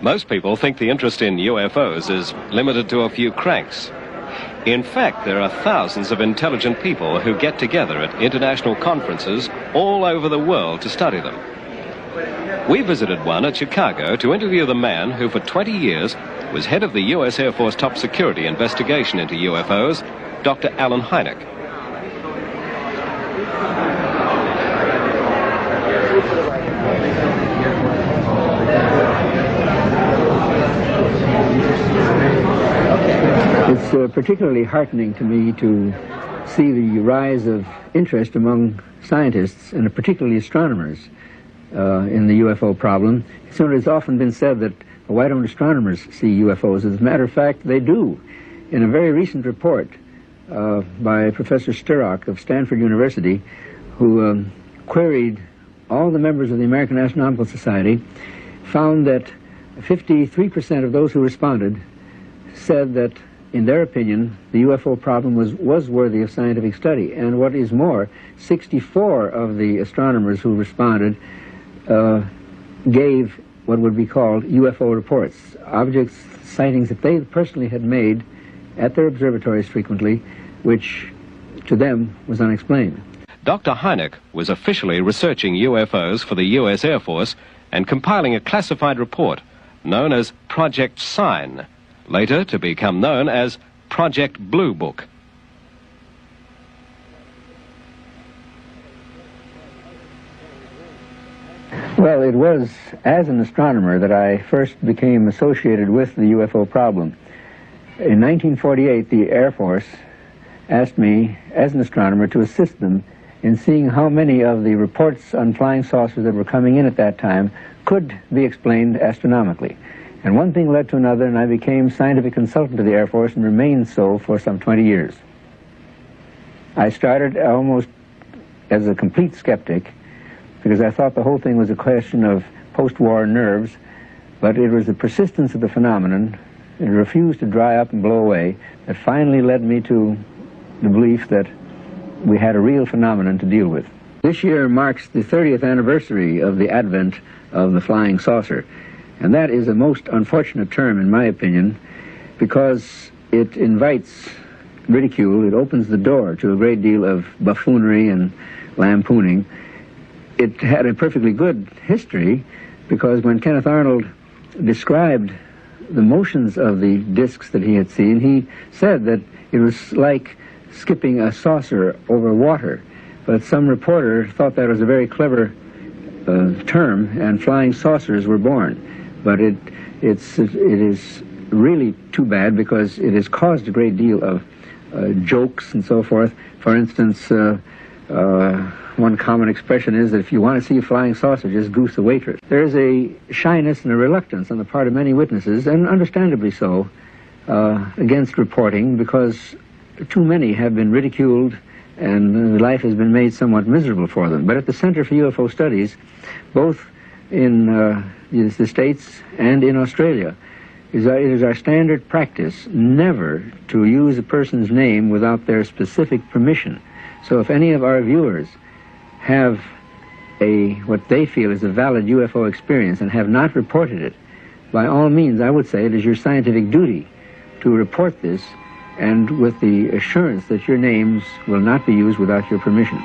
Most people think the interest in UFOs is limited to a few cranks. In fact, there are thousands of intelligent people who get together at international conferences all over the world to study them. We visited one at Chicago to interview the man who for 20 years was head of the U.S. Air Force top security investigation into UFOs, Dr. Alan Hynek. It's particularly heartening to me to see the rise of interest among scientists, and particularly astronomers, in the UFO problem. So it has often been said that why don't astronomers see UFOs? As a matter of fact, they do. In a very recent report by Professor Sturrock of Stanford University, who queried all the members of the American Astronomical Society, found that 53% of those who responded said that, in their opinion, the UFO problem was worthy of scientific study. And what is more, 64 of the astronomers who responded gave what would be called UFO reports, objects, sightings that they personally had made at their observatories frequently, which to them was unexplained. Dr. Hynek was officially researching UFOs for the U.S. Air Force and compiling a classified report known as Project Sign, later to become known as Project Blue Book. Well, it was as an astronomer that I first became associated with the UFO problem. In 1948, the Air Force asked me, as an astronomer, to assist them in seeing how many of the reports on flying saucers that were coming in at that time could be explained astronomically. And one thing led to another, and I became scientific consultant to the Air Force and remained so for some 20 years. I started almost as a complete skeptic, because I thought the whole thing was a question of post-war nerves, but it was the persistence of the phenomenon, it refused to dry up and blow away, that finally led me to the belief that we had a real phenomenon to deal with. This year marks the 30th anniversary of the advent of the flying saucer, and that is a most unfortunate term, in my opinion, because it invites ridicule, it opens the door to a great deal of buffoonery and lampooning. It had a perfectly good history, because when Kenneth Arnold described the motions of the discs that he had seen, he said that it was like skipping a saucer over water. But some reporter thought that was a very clever term, and flying saucers were born. But it is really too bad, because it has caused a great deal of jokes and so forth. For instance, one common expression is that if you want to see a flying saucer, just goose the waitress. There is a shyness and a reluctance on the part of many witnesses, and understandably so, against reporting, because too many have been ridiculed and life has been made somewhat miserable for them. But at the Center for UFO Studies, both in the States and in Australia, it is our standard practice never to use a person's name without their specific permission. So if any of our viewers have what they feel is a valid UFO experience and have not reported it, by all means, I would say it is your scientific duty to report this, and with the assurance that your names will not be used without your permission.